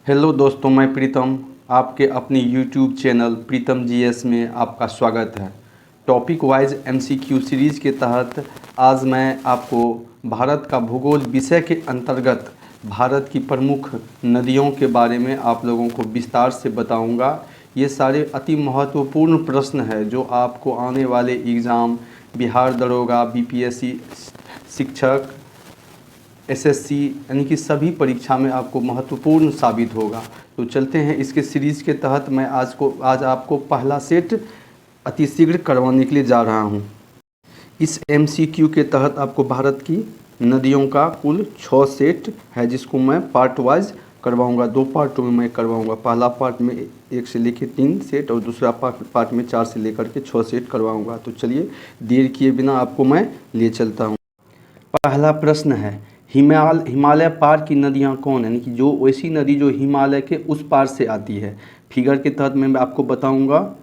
Hello दोस्तों, मैं प्रीतम आपके अपनी यूट्यूब चैनल प्रीतम जीएस में आपका स्वागत है। टॉपिक वाइज एमसीक्यू सीरीज़ के तहत आज मैं आपको भारत का भूगोल विषय के अंतर्गत भारत की प्रमुख नदियों के बारे में आप लोगों को विस्तार से बताऊंगा। ये सारे अति महत्वपूर्ण प्रश्न है जो आपको आने वाले एग्ज़ाम, बिहार दरोगा, बीपीएससी शिक्षक, एसएससी यानी कि सभी परीक्षा में आपको महत्वपूर्ण साबित होगा। तो चलते हैं इसके सीरीज़ के तहत मैं आज आपको पहला सेट अतिशीघ्र करवाने के लिए जा रहा हूं। इस एमसीक्यू के तहत आपको भारत की नदियों का कुल 6 सेट है जिसको मैं पार्ट वाइज करवाऊंगा। 2 पार्टों में मैं करवाऊंगा। पहला पार्ट में 1 से लेकर 3 सेट और दूसरा पार्ट में 4 से लेकर के 6 सेट करवाऊंगा। तो चलिए देर किए बिना आपको मैं ले चलता हूँ। पहला प्रश्न है, हिमालय पार की नदियां कौन है, यानी कि जो वैसी नदी जो हिमालय के उस पार से आती है। फिगर के तहत मैं आपको बताऊंगा।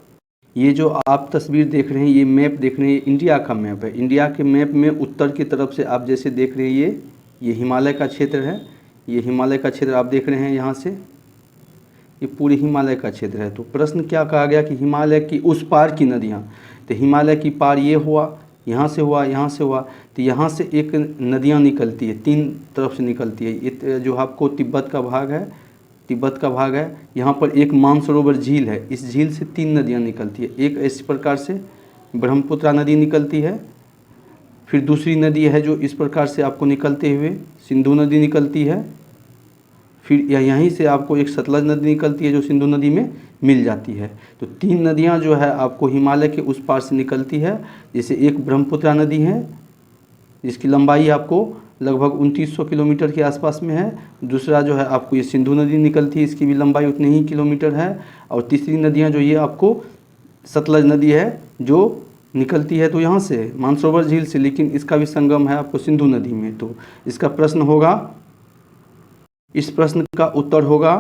ये जो आप तस्वीर देख रहे हैं, ये मैप देख रहे हैं, इंडिया का मैप है। इंडिया के मैप में उत्तर की तरफ से आप जैसे देख रहे हैं, ये हिमालय का क्षेत्र है। ये हिमालय का क्षेत्र आप देख रहे हैं, यहाँ से ये पूरी हिमालय का क्षेत्र है। तो प्रश्न क्या कहा गया कि हिमालय की उस पार की नदियाँ। तो हिमालय की पार ये हुआ, यहाँ से हुआ, यहाँ से हुआ। तो यहाँ से एक नदियाँ निकलती है, 3 तरफ से निकलती है। ये जो आपको तिब्बत का भाग है, यहाँ पर एक मानसरोवर झील है। इस झील से 3 नदियाँ निकलती है। एक इस प्रकार से ब्रह्मपुत्रा नदी निकलती है। फिर दूसरी नदी है जो इस प्रकार से आपको निकलते हुए सिंधु नदी निकलती है। फिर यहीं से आपको एक सतलज नदी निकलती है जो सिंधु नदी में मिल जाती है। तो 3 नदियां जो है आपको हिमालय के उस पार से निकलती है। जैसे एक ब्रह्मपुत्रा नदी है जिसकी लंबाई आपको लगभग 2900 किलोमीटर के आसपास में है। दूसरा जो है आपको ये सिंधु नदी निकलती है, इसकी भी लंबाई उतनी ही किलोमीटर है। और तीसरी नदियाँ जो ये आपको सतलज नदी है जो निकलती है तो यहाँ से मानसरोवर झील से, लेकिन इसका भी संगम है आपको सिंधु नदी में। तो इसका प्रश्न होगा, इस प्रश्न का उत्तर होगा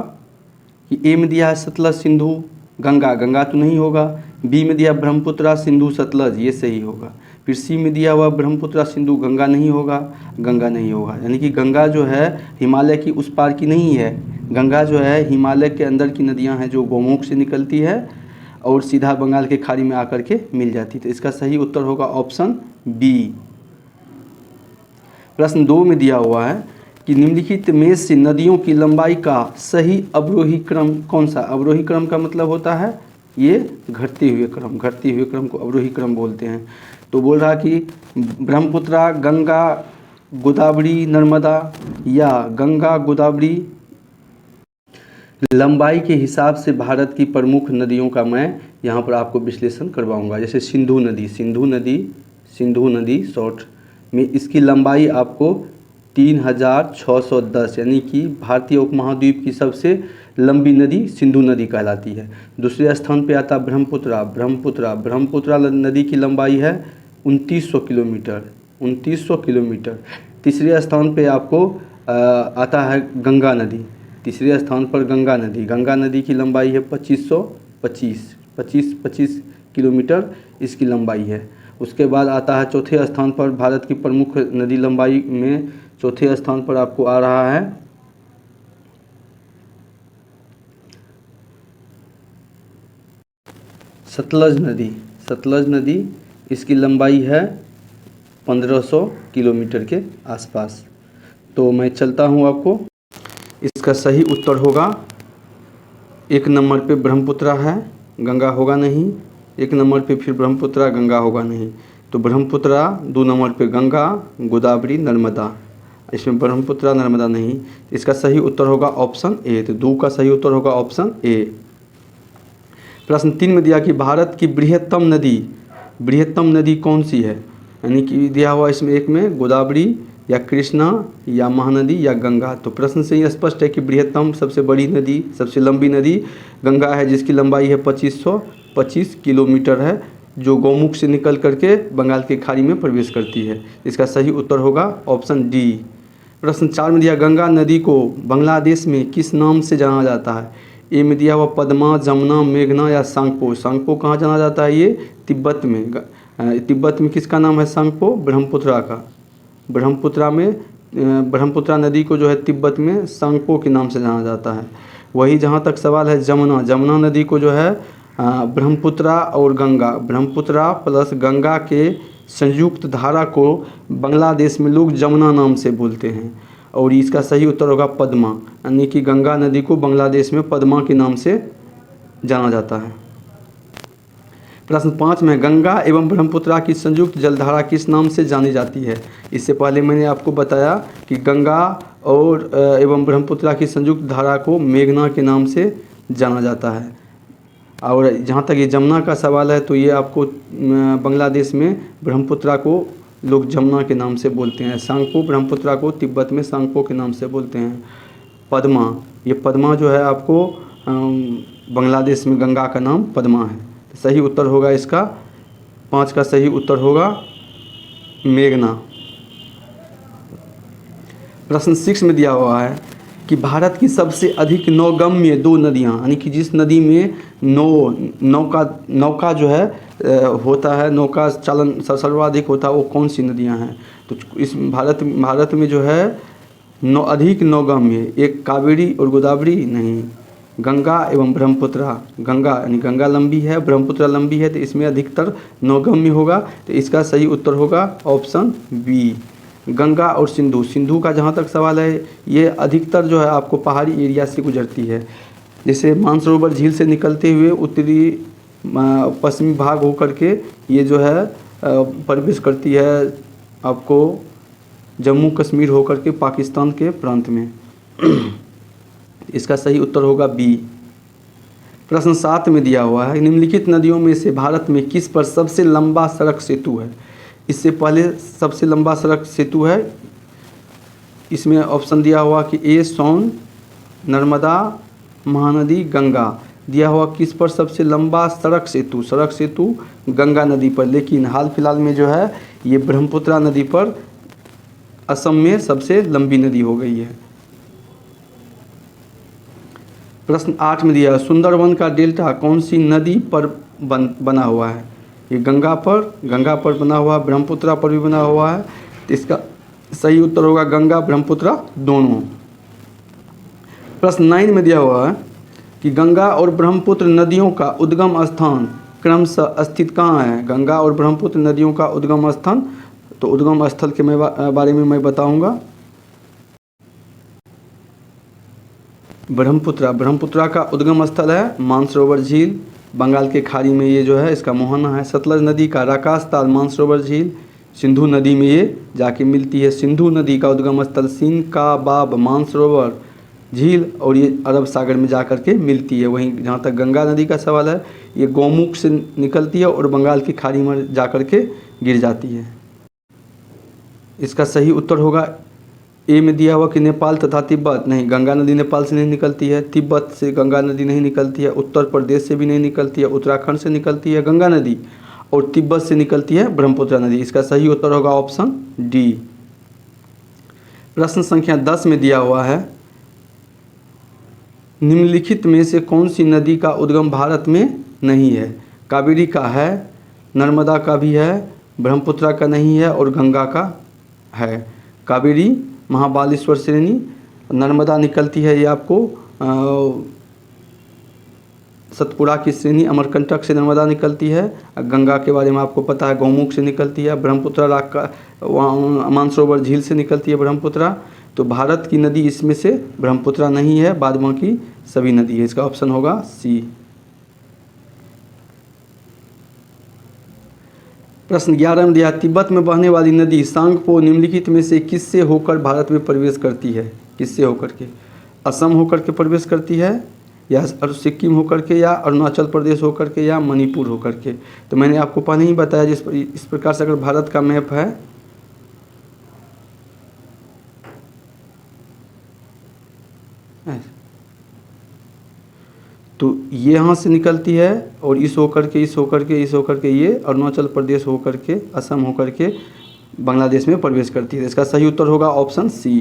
कि ए में दिया है सतलज सिंधु गंगा, गंगा तो नहीं होगा। बी में दिया ब्रह्मपुत्रा सिंधु सतलज, ये सही होगा। फिर सी में दिया हुआ ब्रह्मपुत्रा सिंधु गंगा नहीं होगा, गंगा नहीं होगा। यानी कि गंगा जो है हिमालय की उस पार की नहीं है। गंगा जो है हिमालय के अंदर की नदियां हैं जो गौमुख से निकलती है और सीधा बंगाल के खाड़ी में आकर के मिल जाती है। तो इसका सही उत्तर होगा ऑप्शन बी। प्रश्न 2 में दिया हुआ है कि निम्नलिखित में से नदियों की लंबाई का सही अवरोही क्रम कौन सा। अवरोही क्रम का मतलब होता है ये घटते हुए क्रम को अवरोही क्रम बोलते हैं। तो बोल रहा कि ब्रह्मपुत्रा, गंगा, गोदावरी, नर्मदा या गंगा गोदावरी लंबाई के हिसाब से भारत की प्रमुख नदियों का मैं यहाँ पर आपको विश्लेषण करवाऊँगा। जैसे सिंधु नदी शॉर्ट में इसकी लंबाई आपको 3610, यानी कि भारतीय उपमहाद्वीप की सबसे लंबी नदी सिंधु नदी कहलाती है। दूसरे स्थान पे आता ब्रह्मपुत्रा नदी की लंबाई है 2900 किलोमीटर। तीसरे स्थान पे आपको आता है गंगा नदी। गंगा नदी की लंबाई है 25 किलोमीटर इसकी लंबाई है। उसके बाद आता है चौथे स्थान पर भारत की प्रमुख नदी लंबाई में चौथे स्थान पर आपको आ रहा है सतलज नदी। इसकी लंबाई है 1500 किलोमीटर के आसपास। तो मैं चलता हूँ आपको। इसका सही उत्तर होगा 1 नंबर पे ब्रह्मपुत्रा है, गंगा होगा नहीं। 1 नंबर पे फिर ब्रह्मपुत्रा, गंगा होगा नहीं। तो ब्रह्मपुत्रा, 2 नंबर पे गंगा, गोदावरी, नर्मदा। इसमें ब्रह्मपुत्रा, नर्मदा नहीं। इसका सही उत्तर होगा ऑप्शन ए। तो 2 का सही उत्तर होगा ऑप्शन ए। प्रश्न 3 में दिया कि भारत की बृहत्तम नदी कौन सी है, यानी कि दिया हुआ इसमें एक में गोदावरी या कृष्णा या महानदी या गंगा। तो प्रश्न से ही स्पष्ट है कि बृहत्तम सबसे बड़ी नदी, सबसे लंबी नदी गंगा है जिसकी लंबाई है 2525 किलोमीटर है, जो गौमुख से निकल करके बंगाल की खाड़ी में प्रवेश करती है। इसका सही उत्तर होगा ऑप्शन डी। प्रश्न 4 में दिया गंगा नदी को बांग्लादेश में किस नाम से जाना जाता है। ए में दिया हुआ पद्मा, जमुना, मेघना या सांगपो कहाँ जाना जाता है, ये तिब्बत में किसका नाम है सांगपो, ब्रह्मपुत्रा का। ब्रह्मपुत्रा नदी को जो है तिब्बत में सांगपो के नाम से जाना जाता है। वही जहाँ तक सवाल है जमुना, जमुना नदी को जो है ब्रह्मपुत्रा और गंगा, ब्रह्मपुत्रा प्लस गंगा के संयुक्त धारा को बांग्लादेश में लोग जमुना नाम से बोलते हैं। और इसका सही उत्तर होगा पद्मा, यानी कि गंगा नदी को बांग्लादेश में पद्मा के नाम से जाना जाता है। प्रश्न 5 में गंगा एवं ब्रह्मपुत्रा की संयुक्त जलधारा किस नाम से जानी जाती है? इससे पहले मैंने आपको बताया कि गंगा और एवं ब्रह्मपुत्रा की संयुक्त धारा को मेघना के नाम से जाना जाता है। और जहाँ तक ये जमुना का सवाल है तो ये आपको बांग्लादेश में ब्रह्मपुत्रा को लोग जमुना के नाम से बोलते हैं। सांगपो ब्रह्मपुत्रा को तिब्बत में सांगपो के नाम से बोलते हैं। पद्मा, ये पद्मा जो है आपको बांग्लादेश में गंगा का नाम पद्मा है। तो सही उत्तर होगा इसका 5 का सही उत्तर होगा मेघना। प्रश्न 6 में दिया हुआ है कि भारत की सबसे अधिक नौगम्य 2 नदियाँ, यानी कि जिस नदी में नौका जो है होता है, नौका चालन सर्वाधिक होता है, वो कौन सी नदियाँ हैं? तो इस भारत में जो है अधिक नौगम्य, एक कावेरी और गोदावरी नहीं, गंगा एवं ब्रह्मपुत्रा। गंगा यानी गंगा लंबी है, ब्रह्मपुत्रा लंबी है, तो इसमें अधिकतर नौगम्य होगा। तो इसका सही उत्तर होगा ऑप्शन बी, गंगा और सिंधु। सिंधु का जहाँ तक सवाल है, ये अधिकतर जो है आपको पहाड़ी एरिया से गुजरती है। जैसे मानसरोवर झील से निकलते हुए उत्तरी पश्चिमी भाग होकर के ये जो है प्रवेश करती है आपको जम्मू कश्मीर होकर के पाकिस्तान के प्रांत में। इसका सही उत्तर होगा बी। प्रश्न 7 में दिया हुआ है निम्नलिखित नदियों में से भारत में किस पर सबसे लंबा सड़क सेतु है? इससे पहले सबसे लंबा सड़क सेतु है, इसमें ऑप्शन दिया हुआ कि ए सोन, नर्मदा, महानदी, गंगा। दिया हुआ किस पर सबसे लंबा सड़क सेतु गंगा नदी पर, लेकिन हाल फिलहाल में जो है ये ब्रह्मपुत्रा नदी पर असम में सबसे लंबी नदी हो गई है। प्रश्न 8 में दिया सुंदरवन का डेल्टा कौन सी नदी पर बना हुआ है? ये गंगा पर बना हुआ, ब्रह्मपुत्रा पर भी बना हुआ है। तो इसका सही उत्तर होगा गंगा ब्रह्मपुत्रा दोनों। प्रश्न 9 में दिया हुआ है कि गंगा और ब्रह्मपुत्र नदियों का उद्गम स्थान क्रमशः स्थित कहाँ है? गंगा और ब्रह्मपुत्र नदियों का उद्गम स्थान, तो उद्गम स्थल के बारे में मैं बताऊंगा। ब्रह्मपुत्रा का उद्गम स्थल है मानसरोवर झील, बंगाल के खाड़ी में ये जो है इसका मोहना है। सतलज नदी का राकास्ताल मानसरोवर झील, सिंधु नदी में ये जाके मिलती है। सिंधु नदी का उद्गम स्थल सिंध का बाब मानसरोवर झील और ये अरब सागर में जाकर के मिलती है। वहीं जहाँ तक गंगा नदी का सवाल है, ये गौमुख से निकलती है और बंगाल की खाड़ी में जाकर के गिर जाती है। इसका सही उत्तर होगा ए में दिया हुआ कि नेपाल तथा तिब्बत। नहीं, गंगा नदी नेपाल से नहीं निकलती है, तिब्बत से गंगा नदी नहीं निकलती है, उत्तर प्रदेश से भी नहीं निकलती है, उत्तराखंड से निकलती है गंगा नदी, और तिब्बत से निकलती है ब्रह्मपुत्रा नदी। इसका सही उत्तर होगा ऑप्शन डी। प्रश्न संख्या 10 में दिया हुआ है निम्नलिखित में से कौन सी नदी का उद्गम भारत में नहीं है? कावेरी का है, नर्मदा का भी है, ब्रह्मपुत्रा का नहीं है और गंगा का है। कावेरी महाबालेश्वर श्रेणी, नर्मदा निकलती है ये आपको सतपुड़ा की श्रेणी, अमरकंटक से नर्मदा निकलती है। गंगा के बारे में आपको पता है गौमुख से निकलती है। ब्रह्मपुत्रा मानसरोवर झील से निकलती है ब्रह्मपुत्रा। तो भारत की नदी इसमें से ब्रह्मपुत्रा नहीं है, बाद बाकी सभी नदी है। इसका ऑप्शन होगा सी। प्रश्न 11 में दिया तिब्बत में बहने वाली नदी सांगपो निम्नलिखित में से किससे होकर भारत में प्रवेश करती है? किससे होकर के? असम होकर के प्रवेश करती है, या सिक्किम होकर के, या अरुणाचल प्रदेश होकर के, या मणिपुर होकर के। तो मैंने आपको पहले ही बताया इस प्रकार से अगर भारत का मैप है तो ये यहाँ से निकलती है और इस होकर के ये अरुणाचल प्रदेश होकर के, असम होकर के बांग्लादेश में प्रवेश करती है। इसका सही उत्तर होगा ऑप्शन सी।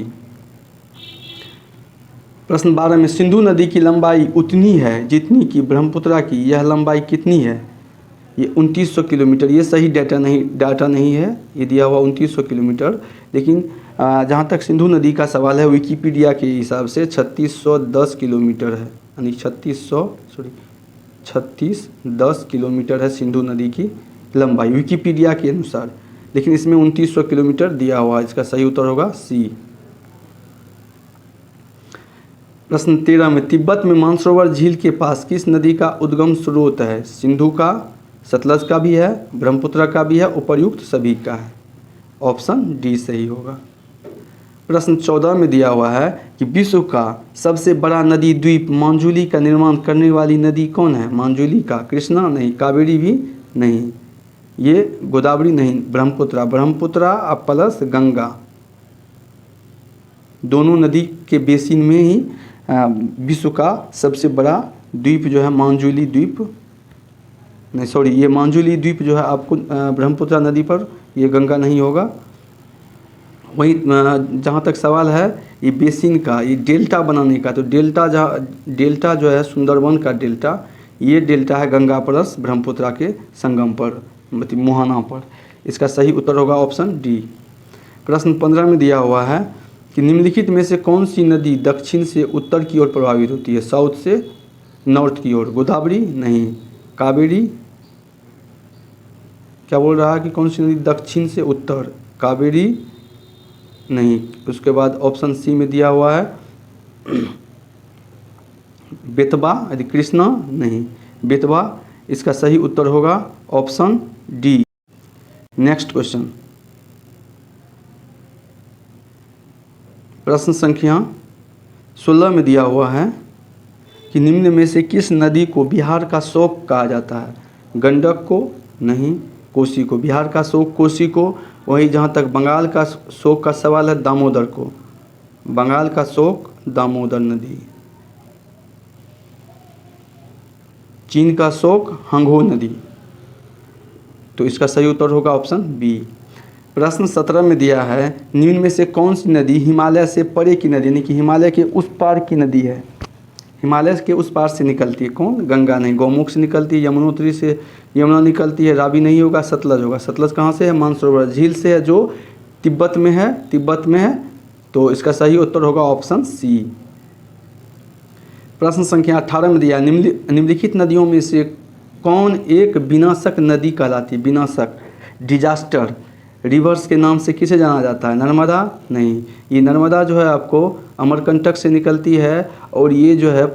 प्रश्न 12 में सिंधु नदी की लंबाई उतनी है जितनी कि ब्रह्मपुत्रा की, यह लंबाई कितनी है? ये 2900 किलोमीटर। ये सही डाटा नहीं है, ये दिया हुआ 2900 किलोमीटर, लेकिन जहाँ तक सिंधु नदी का सवाल है विकिपीडिया के हिसाब से 3610 किलोमीटर है। यानी 3610 किलोमीटर है सिंधु नदी की लंबाई विकिपीडिया के अनुसार, लेकिन इसमें 2900 किलोमीटर दिया हुआ है। इसका सही उत्तर होगा सी। प्रश्न 13 में तिब्बत में मानसरोवर झील के पास किस नदी का उद्गम स्रोत है? सिंधु का, सतलज का भी है, ब्रह्मपुत्र का भी है, उपर्युक्त सभी का है। ऑप्शन डी सही होगा। प्रश्न 14 में दिया हुआ है कि विश्व का सबसे बड़ा नदी द्वीप मांजुली का निर्माण करने वाली नदी कौन है? मांजुली का, कृष्णा नहीं, कावेरी भी नहीं, ये गोदावरी नहीं, ब्रह्मपुत्र, ब्रह्मपुत्र प्लस गंगा, दोनों नदी के बेसिन में ही विश्व का सबसे बड़ा द्वीप जो है मांजुली द्वीप, नहीं सॉरी, ये मांजुली द्वीप जो है आपको ब्रह्मपुत्र नदी पर, ये गंगा नहीं होगा। वही जहाँ तक सवाल है ये बेसिन का, ये डेल्टा बनाने का, तो डेल्टा जहाँ डेल्टा जो है सुंदरवन का डेल्टा, ये डेल्टा है गंगा प्लस ब्रह्मपुत्र के संगम पर, मतलब मुहाना पर। इसका सही उत्तर होगा ऑप्शन डी। प्रश्न 15 में दिया हुआ है कि निम्नलिखित में से कौन सी नदी दक्षिण से उत्तर की ओर प्रवाहित होती है? साउथ से नॉर्थ की ओर, गोदावरी नहीं, कावेरी, क्या बोल रहा है कि कौन सी नदी दक्षिण से उत्तर? कावेरी नहीं। उसके बाद ऑप्शन सी में दिया हुआ है बेतवा, यदि कृष्णा नहीं, बेतवा। इसका सही उत्तर होगा ऑप्शन डी। नेक्स्ट क्वेश्चन, प्रश्न संख्या 16 में दिया हुआ है कि निम्न में से किस नदी को बिहार का शोक कहा जाता है? गंडक को नहीं, कोसी को, बिहार का शोक कोसी को। वही जहाँ तक बंगाल का शोक का सवाल है, दामोदर को, बंगाल का शोक दामोदर नदी। चीन का शोक हंगहो नदी। तो इसका सही उत्तर होगा ऑप्शन बी। प्रश्न 17 में दिया है निम्न में से कौन सी नदी हिमालय से परे की नदी, यानी कि हिमालय के उस पार की नदी है? हिमालय के उस पार से निकलती है कौन? गंगा नहीं, गौमुख से निकलती है, यमुनोत्री से यमुना निकलती है, रावी नहीं होगा, सतलज होगा। सतलज कहाँ से है? मानसरोवर झील से है, जो तिब्बत में है, तिब्बत में है। तो इसका सही उत्तर होगा ऑप्शन सी। प्रश्न संख्या 18 में दिया निम्नलिखित नदियों में से कौन एक विनाशक नदी कहलाती है? विनाशक, डिजास्टर रिवर्स के नाम से किसे जाना जाता है? नर्मदा नहीं, ये नर्मदा जो है आपको अमरकंटक से निकलती है और ये जो है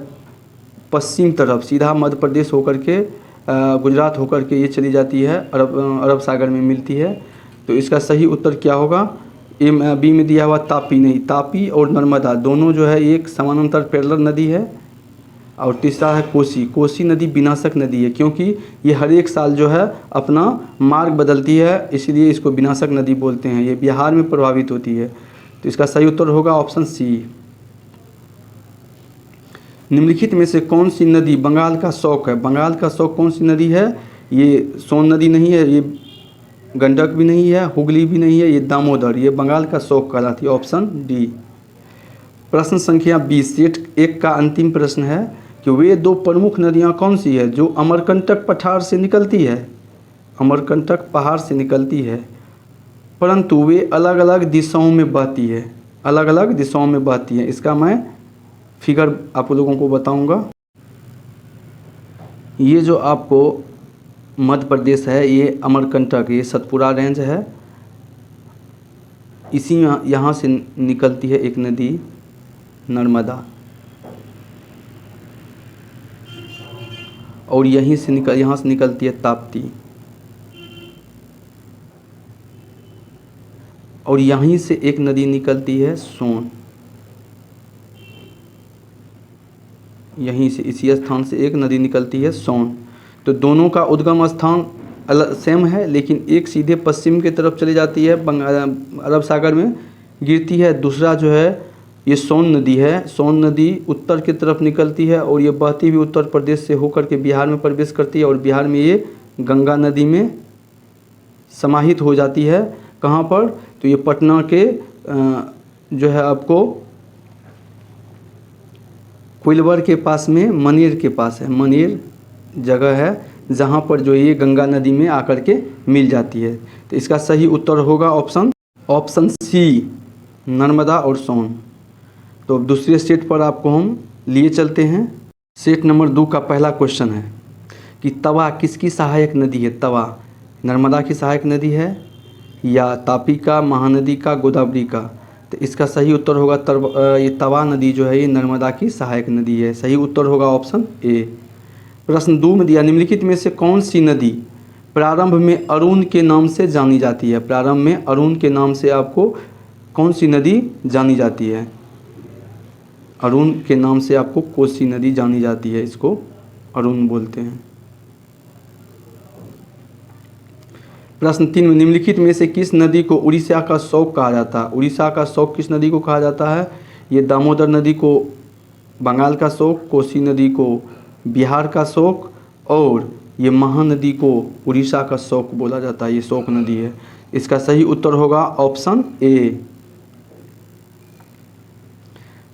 पश्चिम तरफ सीधा मध्य प्रदेश होकर के गुजरात होकर के ये चली जाती है, अरब सागर में मिलती है। तो इसका सही उत्तर क्या होगा? बी में दिया हुआ तापी नहीं, तापी और नर्मदा दोनों जो है एक समानांतर पैरेलल नदी है। और तीसरा है कोसी, कोसी नदी विनाशक नदी है क्योंकि ये हर एक साल जो है अपना मार्ग बदलती है, इसीलिए इसको विनाशक नदी बोलते हैं। ये बिहार में प्रभावित होती है। तो इसका सही उत्तर होगा ऑप्शन सी। निम्नलिखित में से कौन सी नदी बंगाल का शौक है? बंगाल का शौक कौन सी नदी है? ये सोन नदी नहीं है, ये गंडक भी नहीं है, हुगली भी नहीं है, ये दामोदर, ये बंगाल का शौक कहलाती है। Option D. प्रश्न संख्या 20 सेट 1 का अंतिम प्रश्न है कि वे दो प्रमुख नदियां कौन सी है जो अमरकंटक पठार से निकलती है? अमरकंटक पहाड़ से निकलती है, परंतु वे अलग अलग दिशाओं में बहती है, अलग अलग दिशाओं में बहती है। इसका मैं फिगर आप लोगों को बताऊंगा। ये जो आपको मध्य प्रदेश है, ये अमरकंटक, ये सतपुरा रेंज है, इसी में यहाँ से निकलती है एक नदी नर्मदा, और यहाँ से निकलती है ताप्ती, और यहीं से एक नदी निकलती है सोन, यहीं से इसी स्थान से एक नदी निकलती है सोन। तो दोनों का उद्गम स्थान अलग सेम है, लेकिन एक सीधे पश्चिम की तरफ चली जाती है, अरब सागर में गिरती है। दूसरा जो है ये सोन नदी है, सोन नदी उत्तर की तरफ निकलती है और ये बहती हुई उत्तर प्रदेश से होकर के बिहार में प्रवेश करती है और बिहार में ये गंगा नदी में समाहित हो जाती है। कहाँ पर? तो ये पटना के जो है आपको कोइलवर के पास में, मनेर के पास है, मनेर जगह है जहाँ पर जो ये गंगा नदी में आकर के मिल जाती है। तो इसका सही उत्तर होगा ऑप्शन सी, नर्मदा और सोन। तो दूसरे स्टेट पर आपको हम लिए चलते हैं। सेट नंबर 2 का पहला क्वेश्चन है कि तवा किसकी सहायक नदी है। तवा नर्मदा की सहायक नदी है या तापी का, महानदी का, गोदावरी का। तो इसका सही उत्तर होगा ये तवा नदी जो है ये नर्मदा की सहायक नदी है। सही उत्तर होगा ऑप्शन ए। प्रश्न 2 में दिया निम्नलिखित में से कौन सी नदी प्रारंभ में अरुण के नाम से जानी जाती है। प्रारंभ में अरुण के नाम से आपको कौन सी नदी जानी जाती है। अरुण के नाम से आपको कोसी नदी जानी जाती है, इसको अरुण बोलते हैं। प्रश्न 3 में निम्नलिखित में से किस नदी को उड़ीसा का शौक कहा जाता है। उड़ीसा का शौक किस नदी को कहा जाता है। ये दामोदर नदी को बंगाल का शौक, कोसी नदी को बिहार का शौक और ये महानदी को उड़ीसा का शौक बोला जाता है। ये शौक नदी है। इसका सही उत्तर होगा ऑप्शन ए।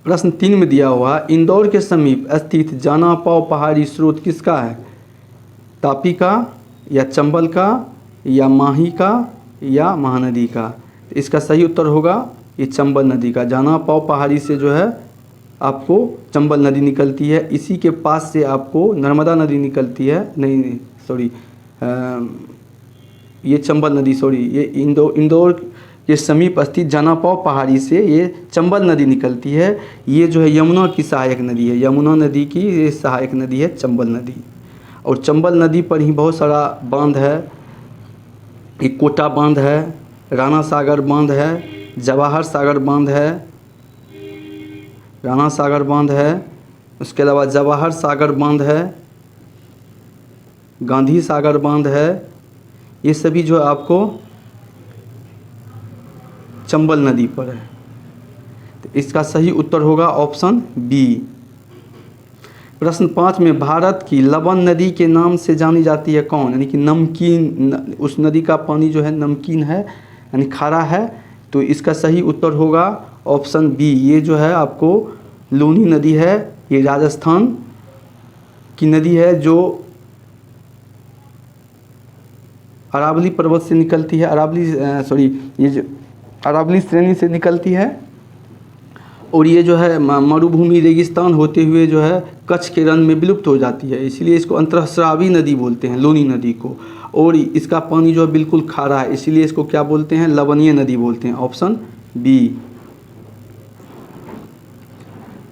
प्रश्न 3 में दिया हुआ इंदौर के समीप स्थित जाना पाव पहाड़ी स्रोत किसका है। तापी का या चंबल का या माही का या महानदी का। इसका सही उत्तर होगा ये चंबल नदी का। जाना पाव पहाड़ी से जो है आपको चंबल नदी निकलती है। इसी के पास से आपको नर्मदा नदी निकलती है। नहीं सॉरी, ये चंबल नदी सॉरी ये इंदौर के समीप स्थित जानापाव पहाड़ी से ये चंबल नदी निकलती है। ये जो है यमुना की सहायक नदी है। यमुना नदी की ये सहायक नदी है चंबल नदी। और चंबल नदी पर ही बहुत सारा बांध है। एक कोटा बांध है, राणा सागर बांध है, जवाहर सागर बांध है, राणा सागर बांध है, उसके अलावा जवाहर सागर बांध है, गांधी सागर बांध है। ये सभी जो है आपको चंबल नदी पर है। तो इसका सही उत्तर होगा ऑप्शन बी। प्रश्न 5 में भारत की लवण नदी के नाम से जानी जाती है कौन। यानी कि नमकीन, उस नदी का पानी जो है नमकीन है यानी खारा है। तो इसका सही उत्तर होगा ऑप्शन बी। ये जो है आपको लूनी नदी है। ये राजस्थान की नदी है जो अरावली पर्वत से निकलती है। ये जो अरावली श्रेणी से निकलती है और ये जो है मरुभूमि रेगिस्तान होते हुए जो है कच्छ के रण में विलुप्त हो जाती है। इसलिए इसको अंतरस्रावी नदी बोलते हैं, लूनी नदी को। और इसका पानी जो है बिल्कुल खारा है, इसीलिए इसको क्या बोलते हैं, लवणीय नदी बोलते हैं। Option B.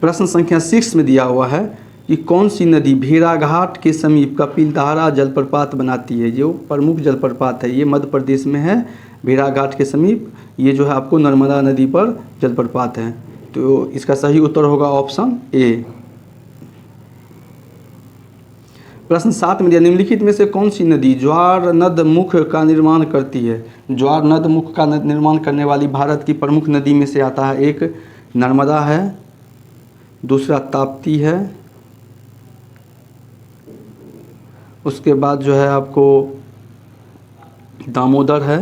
प्रश्न संख्या 6 में दिया हुआ है कि कौन सी नदी भेड़ाघाट के समीप कपिलधारा जलप्रपात बनाती है। जो प्रमुख जलप्रपात है ये मध्य प्रदेश में है, भेड़ाघाट के समीप। ये जो है आपको नर्मदा नदी पर जलप्रपात है। तो इसका सही उत्तर होगा ऑप्शन ए। प्रश्न 7 में दिया निम्नलिखित में से कौन सी नदी ज्वार नद मुख का निर्माण करती है। ज्वार नद मुख का निर्माण करने वाली भारत की प्रमुख नदी में से आता है। एक नर्मदा है, दूसरा ताप्ती है, उसके बाद जो है आपको दामोदर है।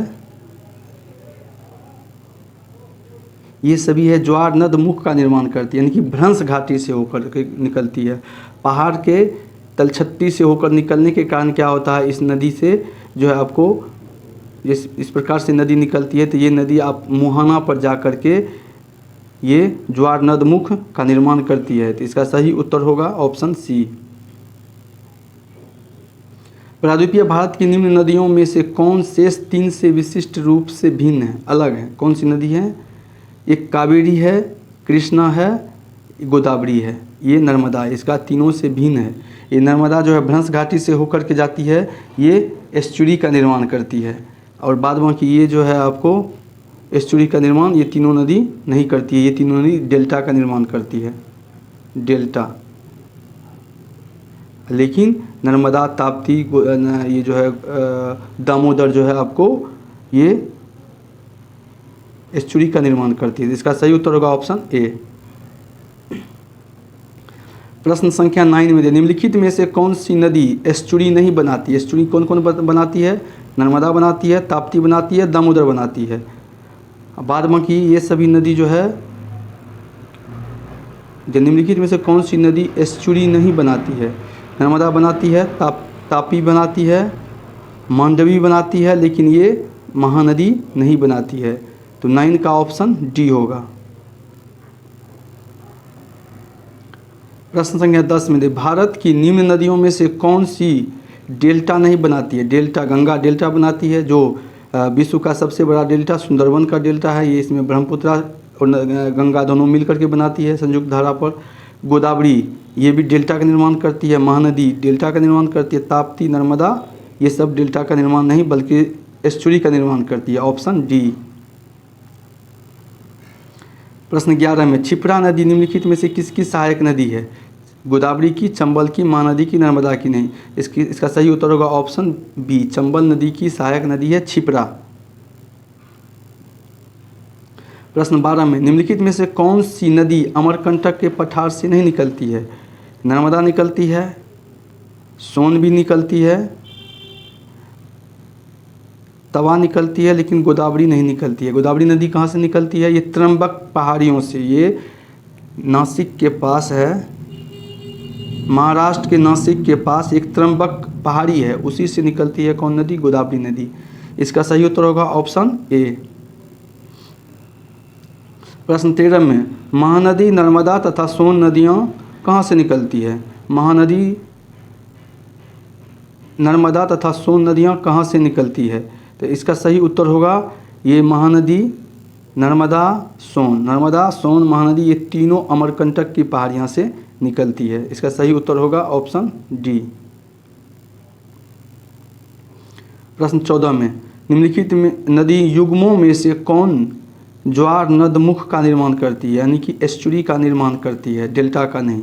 ये सभी है ज्वार नद मुख का निर्माण करती है, यानी कि भ्रंश घाटी से होकर के निकलती है। पहाड़ के तलछटी से होकर निकलने के कारण क्या होता है, इस नदी से जो है आपको इस प्रकार से नदी निकलती है। तो ये नदी आप मुहाना पर जा कर के ये ज्वार नद मुख का निर्माण करती है। तो इसका सही उत्तर होगा ऑप्शन सी। प्रायद्वीपीय भारत की निम्न नदियों में से कौन शेष 3 से विशिष्ट रूप से भिन्न है, अलग है। कौन सी नदी है। एक कावेरी है, कृष्णा है, गोदावरी है, ये नर्मदा है। इसका तीनों से भिन्न है। ये नर्मदा जो है भ्रंश घाटी से होकर के जाती है, ये एस्चुरी का निर्माण करती है। और बाद बाकी ये जो है आपको एस्चुरी का निर्माण ये तीनों नदी नहीं करती है। ये तीनों नदी डेल्टा का निर्माण करती है, डेल्टा। लेकिन नर्मदा, ताप्ती, ये जो है दामोदर जो है आपको ये एस्चुरी का निर्माण करती है। इसका सही उत्तर होगा ऑप्शन ए। प्रश्न संख्या 9 में निम्नलिखित में से कौन सी नदी एस्चुरी नहीं बनाती। एस्चुरी कौन कौन बनाती है, नर्मदा बनाती है, ताप्ती बनाती है, दामोदर बनाती है। बाद बाकी ये सभी नदी जो है निम्नलिखित में से कौन सी नदी एस्चुरी नहीं बनाती है। नर्मदा बनाती है, तापी बनाती है, मांडवी बनाती है, लेकिन ये महानदी नहीं बनाती है। तो 9 का ऑप्शन डी होगा। प्रश्न संख्या 10 में दे, भारत की निम्न नदियों में से कौन सी डेल्टा नहीं बनाती है? डेल्टा, गंगा डेल्टा बनाती है, जो विश्व का सबसे बड़ा डेल्टा सुंदरवन का डेल्टा है, ये इसमें ब्रह्मपुत्र और गंगा दोनों मिलकर के बनाती है संयुक्त धारा पर। गोदावरी ये भी डेल्टा का निर्माण करती है। महानदी डेल्टा का निर्माण करती है। ताप्ती, नर्मदा ये सब डेल्टा का निर्माण नहीं बल्कि एस्चुरी का निर्माण करती है। Option D. प्रश्न 11 में, क्षिप्रा नदी निम्नलिखित में से किसकी सहायक नदी है? गोदावरी की, चंबल की, महानदी की, नर्मदा की? नहीं, इसका सही उत्तर होगा ऑप्शन बी, चंबल नदी की सहायक नदी है क्षिप्रा। प्रश्न 12 में, निम्नलिखित में से कौन सी नदी अमरकंटक के पठार से नहीं निकलती है? नर्मदा निकलती है, सोन भी निकलती है, तवा निकलती है, लेकिन गोदावरी नहीं निकलती है। गोदावरी नदी कहाँ से निकलती है? ये त्रंबक पहाड़ियों से, ये नासिक के पास है, महाराष्ट्र के नासिक के पास एक त्रंबक पहाड़ी है, उसी से निकलती है कौन नदी? गोदावरी नदी। इसका सही उत्तर होगा ऑप्शन ए। प्रश्न 13 में, महानदी, नर्मदा तथा सोन नदियाँ कहाँ से निकलती है? महानदी, नर्मदा तथा सोन नदियाँ कहाँ से निकलती है? तो इसका सही उत्तर होगा ये महानदी, नर्मदा, सोन। नर्मदा, सोन, महानदी ये तीनों अमरकंटक की पहाड़ियाँ से निकलती है। इसका सही उत्तर होगा ऑप्शन डी। प्रश्न 14 में, निम्नलिखित में नदी युग्मों में से कौन ज्वार नदमुख का निर्माण करती है, यानी कि एस्चुरी का निर्माण करती है, डेल्टा का नहीं?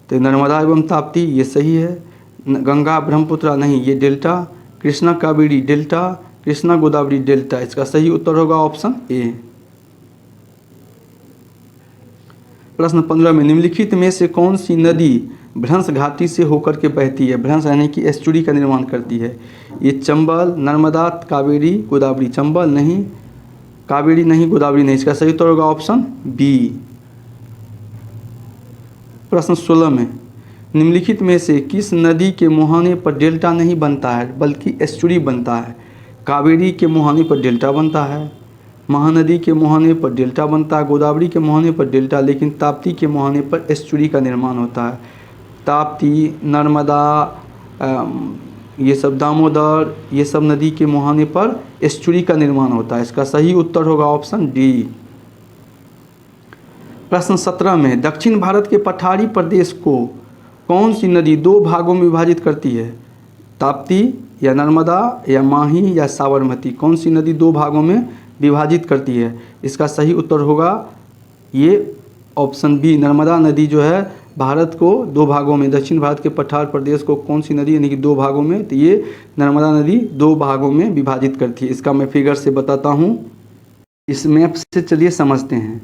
तो नर्मदा एवं ताप्ती ये सही है। गंगा, ब्रह्मपुत्र नहीं, ये delta. Krishna, Kaveri delta. Krishna, Godavari delta. इसका सही उत्तर होगा ऑप्शन ए। प्रश्न 15 में, निम्नलिखित में से कौन सी नदी भ्रंश घाटी से होकर के बहती है? भ्रंश यानी कि एस्चुरी का निर्माण करती है। ये चंबल, नर्मदा, कावेरी, गोदावरी। चंबल नहीं, कावेरी नहीं, गोदावरी नहीं। इसका सही उत्तर होगा ऑप्शन बी। प्रश्न 16 में, निम्नलिखित में से किस नदी के मुहाने पर डेल्टा नहीं बनता है बल्कि एस्चुरी बनता है? कावेरी के मुहाने पर डेल्टा बनता है, महानदी के मुहाने पर डेल्टा बनता है, गोदावरी के मुहाने पर डेल्टा, लेकिन ताप्ती के मुहाने पर एस्चुरी का निर्माण होता है। ताप्ती, नर्मदा, ये सब दामोदर, ये सब नदी के मुहाने पर एस्चुरी का निर्माण होता है। इसका सही उत्तर होगा ऑप्शन डी। प्रश्न 17 में, दक्षिण भारत के पठारी प्रदेश को कौन सी नदी दो भागों में विभाजित करती है? ताप्ती या नर्मदा या माही या साबरमती? कौन सी नदी दो भागों में विभाजित करती है? इसका सही उत्तर होगा ये ऑप्शन बी, नर्मदा नदी जो है भारत को दो भागों में, दक्षिण भारत के पठार प्रदेश को कौन सी नदी यानी कि दो भागों में, तो ये नर्मदा नदी दो भागों में विभाजित करती है। इसका मैं फिगर से बताता हूँ, इस मैप से चलिए समझते हैं।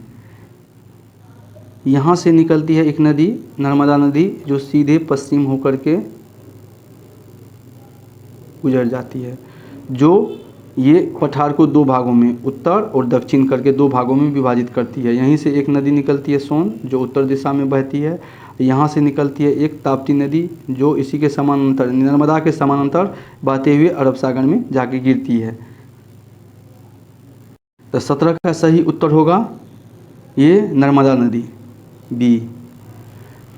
यहाँ से निकलती है एक नदी, नर्मदा नदी, जो सीधे पश्चिम होकर के गुजर जाती है, जो ये पठार को दो भागों में, उत्तर और दक्षिण करके दो भागों में विभाजित करती है। यहीं से एक नदी निकलती है सोन, जो उत्तर दिशा में बहती है। यहाँ से निकलती है एक ताप्ती नदी, जो इसी के समानांतर, नर्मदा के समानांतर बहते हुए अरब सागर में जाके गिरती है। तो 17 का सही उत्तर होगा ये नर्मदा नदी, बी।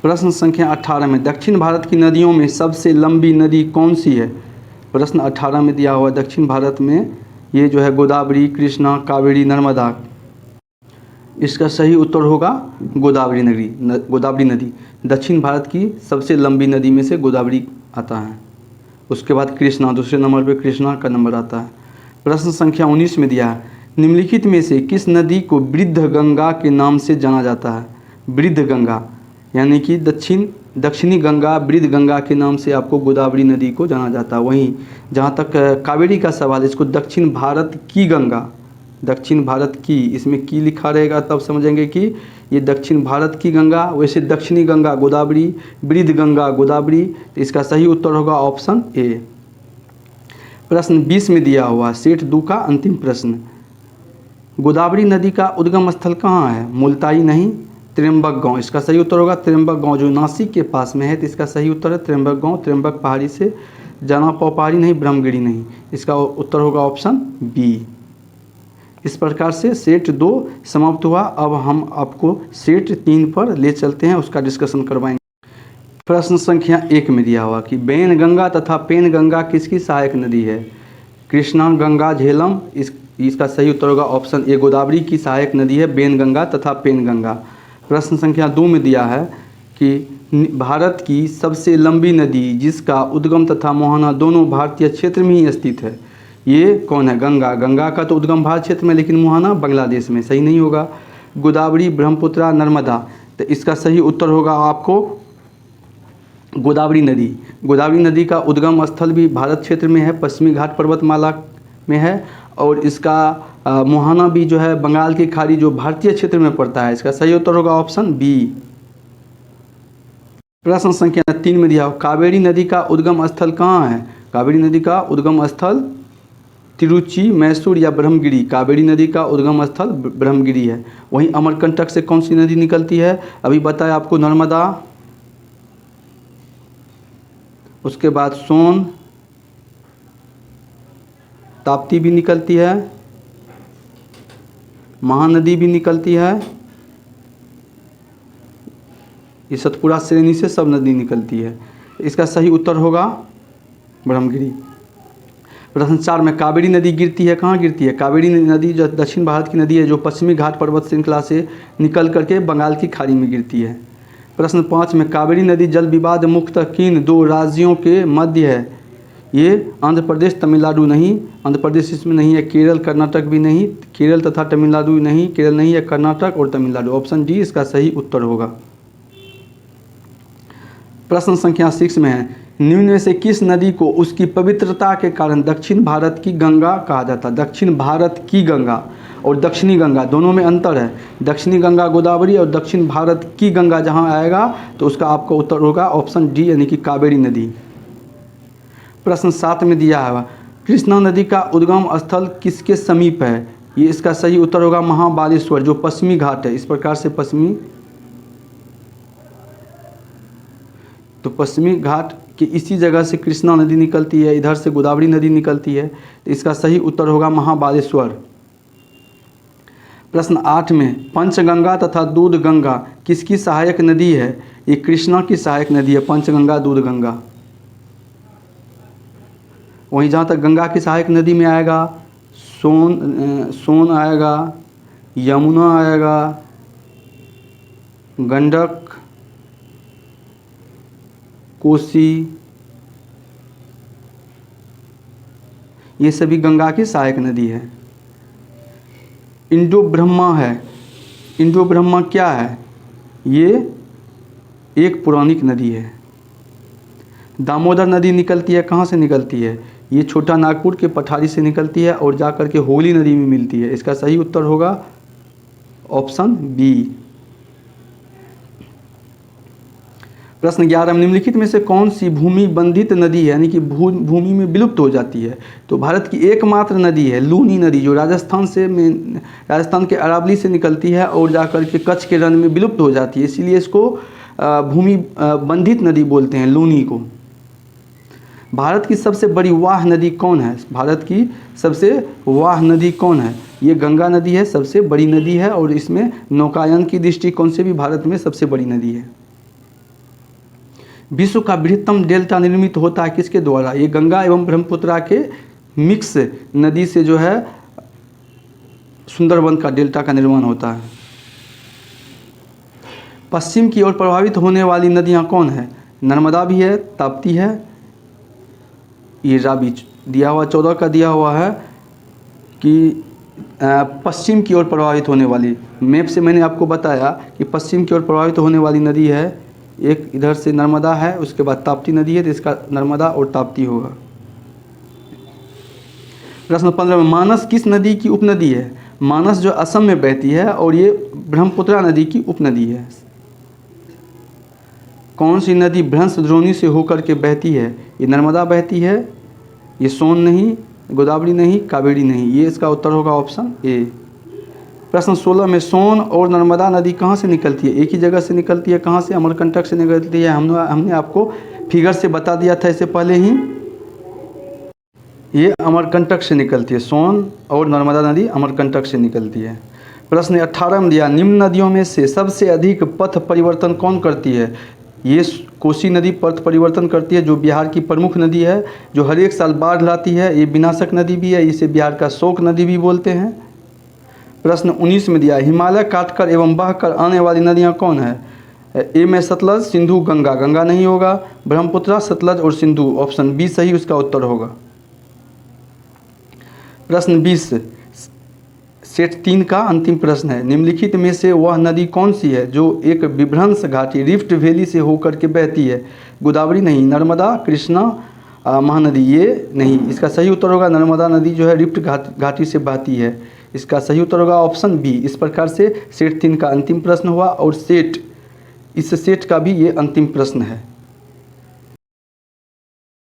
प्रश्न संख्या 18 में, दक्षिण भारत की नदियों में सबसे लंबी नदी कौन सी है? प्रश्न 18 में दिया हुआ दक्षिण भारत में ये जो है गोदावरी, कृष्णा, कावेरी, नर्मदा। इसका सही उत्तर होगा गोदावरी नदी। दक्षिण भारत की सबसे लंबी नदी में से गोदावरी आता है। उसके बाद कृष्णा, दूसरे नंबर पे कृष्णा का नंबर आता है। प्रश्न संख्या 19 में दिया है, निम्नलिखित में से किस नदी को वृद्ध गंगा के नाम से जाना जाता है? वृद्ध गंगा यानी कि दक्षिणी गंगा, वृद्ध गंगा के नाम से आपको गोदावरी नदी को जाना जाता है। वहीं जहाँ तक कावेरी का सवाल है, इसको दक्षिण भारत की गंगा, दक्षिण भारत की, इसमें की लिखा रहेगा तब समझेंगे कि ये दक्षिण भारत की गंगा। वैसे दक्षिणी गंगा गोदावरी, वृद्ध गंगा गोदावरी। तो इसका सही उत्तर होगा ऑप्शन ए। प्रश्न 20 में दिया हुआ सेट 2 का अंतिम प्रश्न, गोदावरी नदी का उद्गम स्थल कहाँ है? मुल्ताई नहीं, त्र्यंबक गांव। इसका सही उत्तर होगा त्र्यंबक गांव, जो नासिक के पास में है। तो इसका सही उत्तर है त्र्यंबक गांव। त्र्यंबक पहाड़ी से जाना पाव पहाड़ी नहीं, ब्रह्मगिरी नहीं। इसका उत्तर होगा ऑप्शन बी। इस प्रकार से सेट 2 समाप्त हुआ। अब हम आपको सेट 3 पर ले चलते हैं, उसका डिस्कशन करवाएंगे। प्रश्न संख्या 1 में दिया हुआ कि वैनगंगा तथा पेनगंगा किसकी सहायक नदी है? कृष्णा, गंगा, झेलम। इसका सही उत्तर होगा ऑप्शन ए, गोदावरी की सहायक नदी है वैनगंगा तथा पेनगंगा। प्रश्न संख्या 2 में दिया है कि भारत की सबसे लंबी नदी जिसका उद्गम तथा मोहना दोनों भारतीय क्षेत्र में ही स्थित है, ये कौन है? गंगा। गंगा का तो उद्गम भारत क्षेत्र में, लेकिन मोहना बांग्लादेश में। सही नहीं होगा। गोदावरी, ब्रह्मपुत्रा, नर्मदा। तो इसका सही उत्तर होगा आपको गोदावरी नदी। गोदावरी नदी का उद्गम स्थल भी भारत क्षेत्र में है, पश्चिमी घाट पर्वतमाला में है, और इसका मोहाना भी जो है बंगाल की खाड़ी जो भारतीय क्षेत्र में पड़ता है। इसका सही उत्तर होगा ऑप्शन बी। प्रश्न संख्या 3 में दिया हो कावेरी नदी का उद्गम स्थल कहाँ है? कावेरी नदी का उद्गम स्थल तिरुचि, मैसूर या ब्रह्मगिरी। कावेरी नदी का उद्गम स्थल ब्रह्मगिरी है। वहीं अमरकंटक से कौन सी नदी निकलती है? अभी बताया आपको, नर्मदा, उसके बाद सोन, ताप्ती भी निकलती है, महानदी भी निकलती है। ये सतपुड़ा श्रेणी से सब नदी निकलती है। इसका सही उत्तर होगा ब्रह्मगिरी। प्रश्न 4 में कावेरी नदी गिरती है, कहाँ गिरती है? कावेरी नदी जो दक्षिण भारत की नदी है, जो पश्चिमी घाट पर्वत श्रृंखला से निकल करके बंगाल की खाड़ी में गिरती है। प्रश्न 5 में कावेरी नदी जल विवाद मुक्त किन 2 राज्यों के मध्य है? ये आंध्र प्रदेश, तमिलनाडु नहीं। आंध्र प्रदेश इसमें नहीं है, केरल, कर्नाटक भी नहीं। केरल तथा तमिलनाडु नहीं, केरल नहीं है, कर्नाटक और तमिलनाडु। ऑप्शन डी इसका सही उत्तर होगा। प्रश्न संख्या 6 में है निम्न में से किस नदी को उसकी पवित्रता के कारण दक्षिण भारत की गंगा कहा जाता है? दक्षिण भारत की गंगा और दक्षिणी गंगा दोनों में अंतर है। दक्षिणी गंगा गोदावरी और दक्षिण भारत की गंगा जहां आएगा तो उसका आपका उत्तर होगा ऑप्शन डी, यानी कि कावेरी नदी। प्रश्न 7 में दिया है कृष्णा नदी का उद्गम स्थल किसके समीप है? ये इसका सही उत्तर होगा महाबालेश्वर, जो पश्चिमी घाट है। इस प्रकार से पश्चिमी घाट कि इसी जगह से कृष्णा नदी निकलती है, इधर से गोदावरी नदी निकलती है। तो इसका सही उत्तर होगा महाबालेश्वर। प्रश्न 8 में पंचगंगा तथा दूध गंगा किसकी सहायक नदी है? ये कृष्णा की सहायक नदी है, पंचगंगा दूध गंगा। वहीं जहाँ तक गंगा की सहायक नदी में आएगा सोन आएगा, यमुना आएगा, गंडक, कोसी, ये सभी गंगा की सहायक नदी है। इंडो ब्रह्मा है। इंडो ब्रह्मा क्या है? ये एक पौराणिक नदी है। दामोदर नदी निकलती है, कहाँ से निकलती है? ये छोटा नागपुर के पठारी से निकलती है और जाकर के होली नदी में मिलती है। इसका सही उत्तर होगा ऑप्शन बी। प्रश्न 11 निम्नलिखित में से कौन सी भूमि बंधित नदी है, यानी कि भूमि में विलुप्त हो जाती है? तो भारत की एकमात्र नदी है लूनी नदी, जो राजस्थान के अरावली से निकलती है और जाकर के कच्छ के रण में विलुप्त हो जाती है, इसीलिए इसको भूमि बंधित नदी बोलते हैं, लूनी को। भारत की सबसे बड़ी वाह नदी कौन है? भारत की सबसे वाह नदी कौन है? ये गंगा नदी है, सबसे बड़ी नदी है और इसमें नौकायन की दृष्टिकोण से भी भारत में सबसे बड़ी नदी है। विश्व का बृहत्तम डेल्टा निर्मित होता है किसके द्वारा? ये गंगा एवं ब्रह्मपुत्रा के मिक्स नदी से जो है सुंदरबन का डेल्टा का निर्माण होता है। पश्चिम की ओर प्रभावित होने वाली नदियां कौन है? नर्मदा भी है, ताप्ती है, ये रावी दिया हुआ 14 का दिया हुआ है कि पश्चिम की ओर प्रभावित होने वाली। मैप से मैंने आपको बताया कि पश्चिम की ओर प्रभावित होने वाली नदी है, एक इधर से नर्मदा है, उसके बाद ताप्ती नदी है, तो इसका नर्मदा और ताप्ती होगा। प्रश्न 15 में मानस किस नदी की उपनदी है? मानस जो असम में बहती है और ये ब्रह्मपुत्रा नदी की उपनदी है। कौन सी नदी भ्रंश द्रोणी से होकर के बहती है? ये नर्मदा बहती है, ये सोन नहीं, गोदावरी नहीं, कावेरी नहीं। ये इसका उत्तर होगा ऑप्शन ए। प्रश्न 16 में सोन और नर्मदा नदी कहाँ से निकलती है? एक ही जगह से निकलती है। कहाँ से? अमरकंटक से निकलती है। हमने आपको फिगर से बता दिया था इससे पहले ही, ये अमरकंटक से निकलती है। सोन और नर्मदा नदी अमरकंटक से निकलती है। प्रश्न 18 में दिया निम्न नदियों में से सबसे अधिक पथ परिवर्तन कौन करती है? ये कोसी नदी पथ परिवर्तन करती है, जो बिहार की प्रमुख नदी है, जो हर एक साल बाढ़ लाती है। ये विनाशक नदी भी है, इसे बिहार का शोक नदी भी बोलते हैं। प्रश्न 19 में दिया, हिमालय काटकर एवं बहकर आने वाली नदियाँ कौन है? ए में सतलज, सिंधु, गंगा। गंगा नहीं होगा, ब्रह्मपुत्र, सतलज और सिंधु। ऑप्शन बी सही उसका उत्तर होगा। प्रश्न 20 सेट 3 का अंतिम प्रश्न है, निम्नलिखित में से वह नदी कौन सी है जो एक विभ्रंश घाटी रिफ्ट वैली से होकर के बहती है? गोदावरी नहीं, नर्मदा, कृष्णा, महानदी। ये नहीं, इसका सही उत्तर होगा नर्मदा नदी जो है रिफ्ट घाटी से बहती है। इसका सही उत्तर होगा ऑप्शन बी। इस प्रकार से सेट 3 का अंतिम प्रश्न हुआ और इस सेट का भी ये अंतिम प्रश्न है।